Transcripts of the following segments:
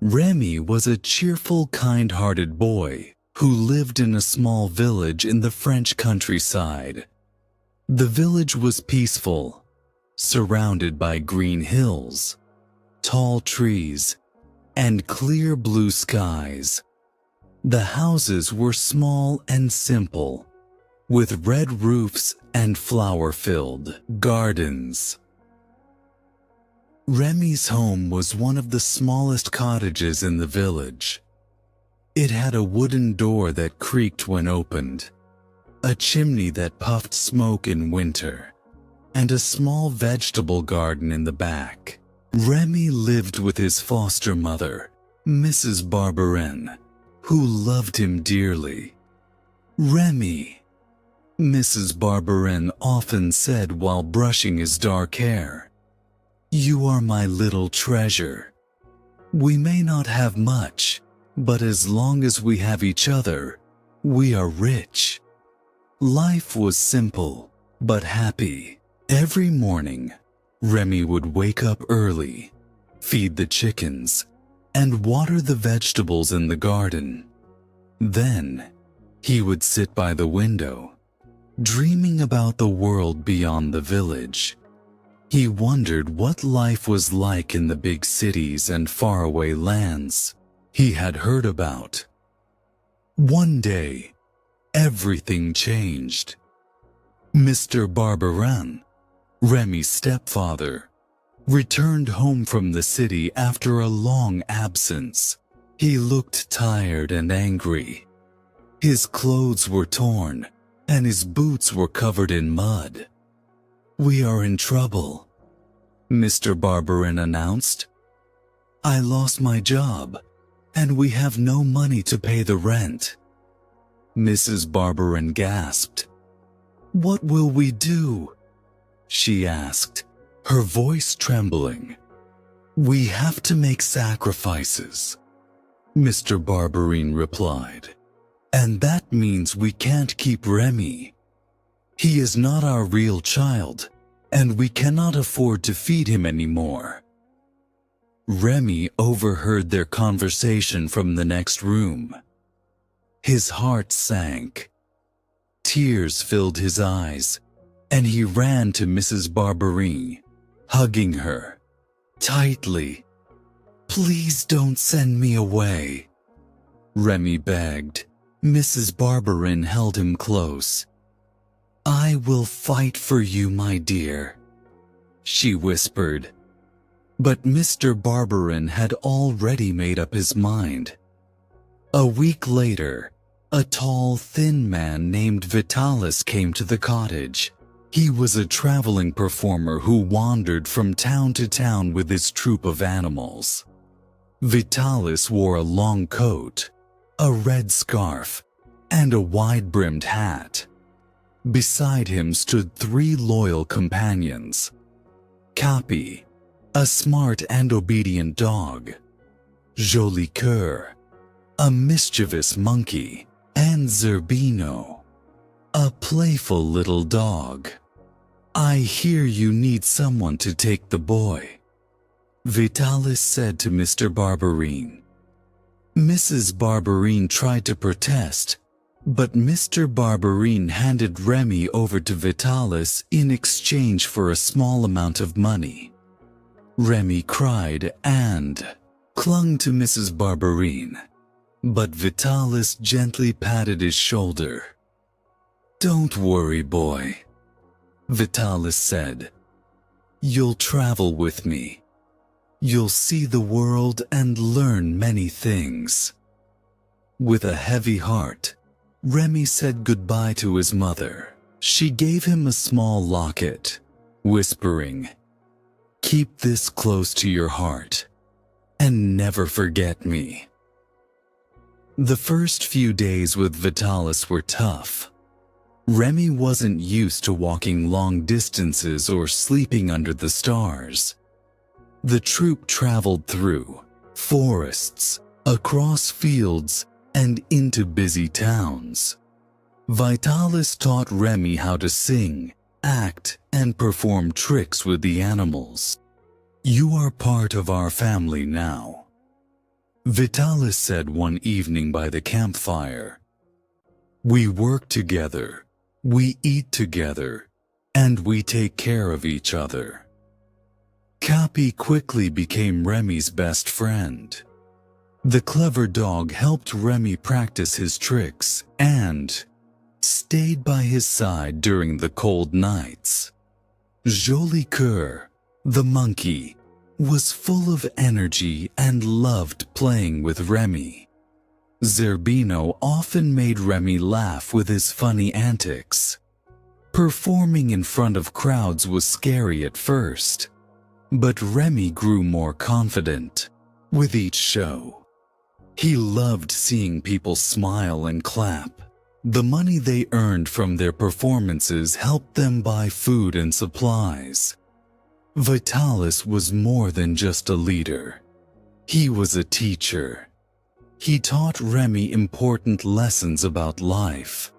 Remi was a cheerful, kind-hearted boy who lived in a small village in the French countryside. The village was peaceful, surrounded by green hills, tall trees, and clear blue skies. The houses were small and simple, with red roofs and flower-filled gardens. Remi's home was one of the smallest cottages in the village. It had a wooden door that creaked when opened, a chimney that puffed smoke in winter, and a small vegetable garden in the back. Remi lived with his foster mother, Mrs. Barberin, who loved him dearly. "Remi," Mrs. Barberin often said while brushing his dark hair, "you are my little treasure. We may not have much, but as long as we have each other, we are rich." Life was simple, but happy. Every morning, Remi would wake up early, feed the chickens, and water the vegetables in the garden. Then, he would sit by the window, dreaming about the world beyond the village. He wondered what life was like in the big cities and faraway lands he had heard about. One day, everything changed. Mr. Barberin, Remi's stepfather, returned home from the city after a long absence. He looked tired and angry. His clothes were torn, and his boots were covered in mud. "We are in trouble," Mr. Barberin announced. "I lost my job, and we have no money to pay the rent." Mrs. Barberin gasped. "What will we do?" she asked, her voice trembling. "We have to make sacrifices," Mr. Barberin replied. "And that means we can't keep Remi. He is not our real child, and we cannot afford to feed him anymore." Remi overheard their conversation from the next room. His heart sank. Tears filled his eyes, and he ran to Mrs. Barberin, hugging her tightly. "Please don't send me away," Remi begged. Mrs. Barberin held him close. "I will fight for you, my dear," she whispered. But Mr. Barberin had already made up his mind. A week later, a tall, thin man named Vitalis came to the cottage. He was a traveling performer who wandered from town to town with his troupe of animals. Vitalis wore a long coat, a red scarf, and a wide-brimmed hat. Beside him stood 3 loyal companions: Capi, a smart and obedient dog; Joli Coeur, a mischievous monkey; and Zerbino, a playful little dog. "I hear you need someone to take the boy," Vitalis said to Mr. Barberin. Mrs. Barberin tried to protest, but Mr. Barberin handed Remi over to Vitalis in exchange for a small amount of money. Remi cried and clung to Mrs. Barberin, but Vitalis gently patted his shoulder. "Don't worry, boy," Vitalis said. "You'll travel with me. You'll see the world and learn many things." With a heavy heart, Remi said goodbye to his mother. She gave him a small locket, whispering, "Keep this close to your heart, and never forget me." The first few days with Vitalis were tough. Remi wasn't used to walking long distances or sleeping under the stars. The troupe traveled through forests, across fields, and into busy towns. Vitalis taught Remi how to sing, act, and perform tricks with the animals. "You are part of our family now," Vitalis said one evening by the campfire. We work together, we eat together, and we take care of each other. Capi quickly became Remi's best friend. The clever dog helped Remi practice his tricks and stayed by his side during the cold nights. Joli Coeur, the monkey, was full of energy and loved playing with Remi. Zerbino often made Remi laugh with his funny antics. Performing in front of crowds was scary at first, but Remi grew more confident with each show. He loved seeing people smile and clap. The money they earned from their performances helped them buy food and supplies. Vitalis was more than just a leader. He was a teacher. He taught Remi important lessons about life.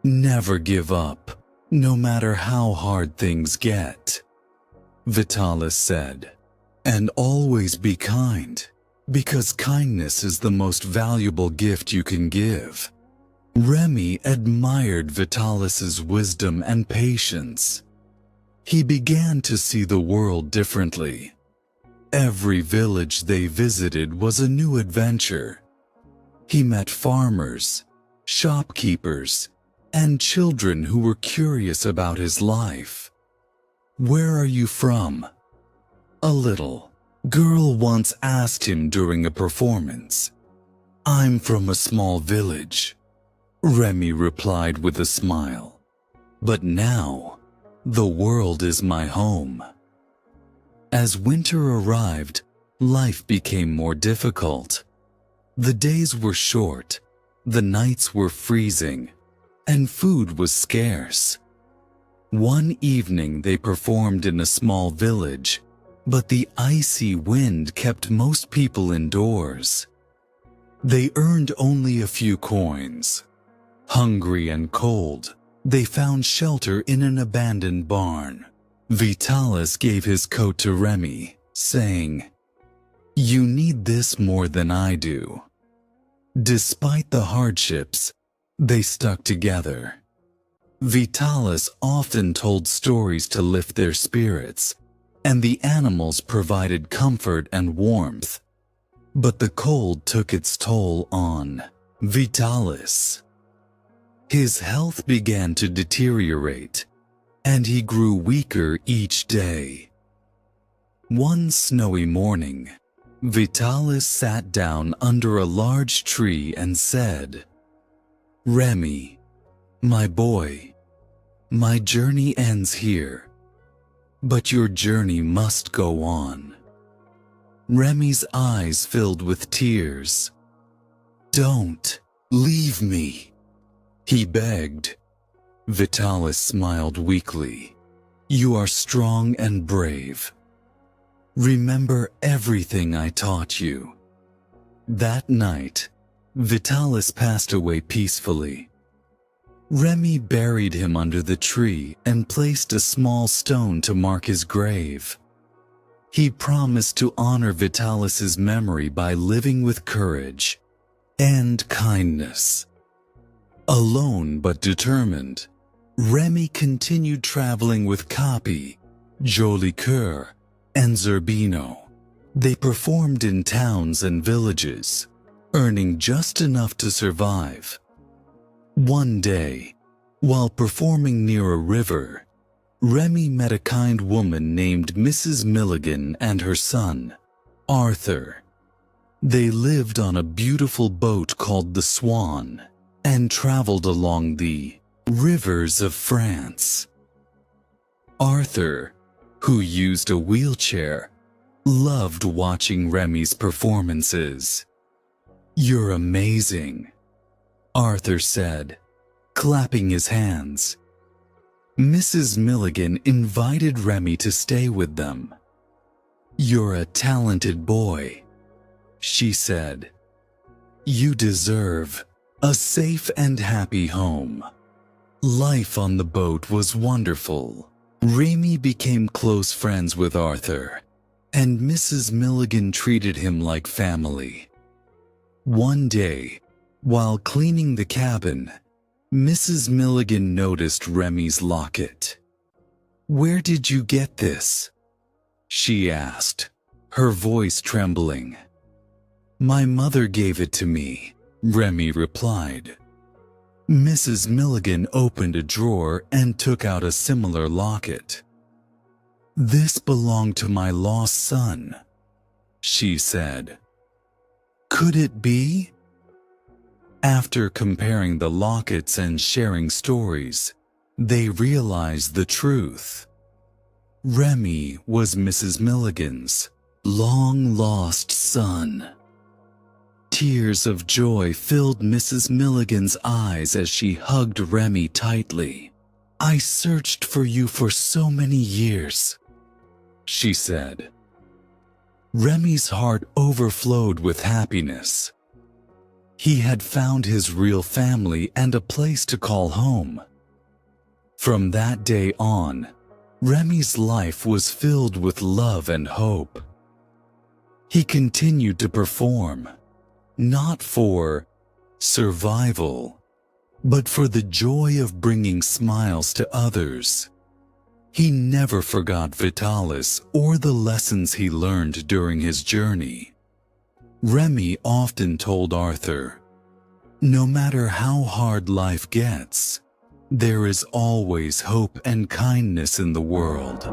Never give up, no matter how hard things get, Vitalis said. And always be kind, because kindness is the most valuable gift you can give. Remi admired Vitalis's wisdom and patience. He began to see the world differently. Every village they visited was a new adventure. He met farmers, shopkeepers, and children who were curious about his life. Where are you from? A little girl once asked him during a performance. I'm from a small village, Remi replied with a smile. But now, the world is my home. As winter arrived, life became more difficult. The days were short, the nights were freezing, and food was scarce. One evening they performed in a small village, but the icy wind kept most people indoors. They earned only a few coins. Hungry and cold, they found shelter in an abandoned barn. Vitalis gave his coat to Remi, saying, "You need this more than I do." Despite the hardships, they stuck together. Vitalis often told stories to lift their spirits, and the animals provided comfort and warmth. But the cold took its toll on Vitalis. His health began to deteriorate, and he grew weaker each day. One snowy morning, Vitalis sat down under a large tree and said, "Remi, my boy, my journey ends here, but your journey must go on." Remi's eyes filled with tears. "Don't leave me," he begged. Vitalis smiled weakly. "You are strong and brave. Remember everything I taught you." That night, Vitalis passed away peacefully. Remi buried him under the tree and placed a small stone to mark his grave. He promised to honor Vitalis's memory by living with courage and kindness. Alone but determined, Remi continued traveling with Capi, Joli Coeur, and Zerbino. They performed in towns and villages, earning just enough to survive. One day, while performing near a river, Remi met a kind woman named Mrs. Milligan and her son, Arthur. They lived on a beautiful boat called the Swan and traveled along the rivers of France. Arthur, who used a wheelchair, loved watching Remi's performances. "You're amazing," Arthur said, clapping his hands. Mrs. Milligan invited Remi to stay with them. "You're a talented boy," she said. "You deserve a safe and happy home." Life on the boat was wonderful. Remi became close friends with Arthur, and Mrs. Milligan treated him like family. One day, while cleaning the cabin, Mrs. Milligan noticed Remy's locket. "Where did you get this?" she asked, her voice trembling. "My mother gave it to me," Remi replied. Mrs. Milligan opened a drawer and took out a similar locket. "This belonged to my lost son," she said. "Could it be?" After comparing the lockets and sharing stories, they realized the truth. Remi was Mrs. Milligan's long-lost son. Tears of joy filled Mrs. Milligan's eyes as she hugged Remi tightly. "I searched for you for so many years," she said. Remi's heart overflowed with happiness. He had found his real family and a place to call home. From that day on, Remi's life was filled with love and hope. He continued to perform, not for survival, but for the joy of bringing smiles to others. He never forgot Vitalis or the lessons he learned during his journey. Remi often told Arthur, "No matter how hard life gets, there is always hope and kindness in the world."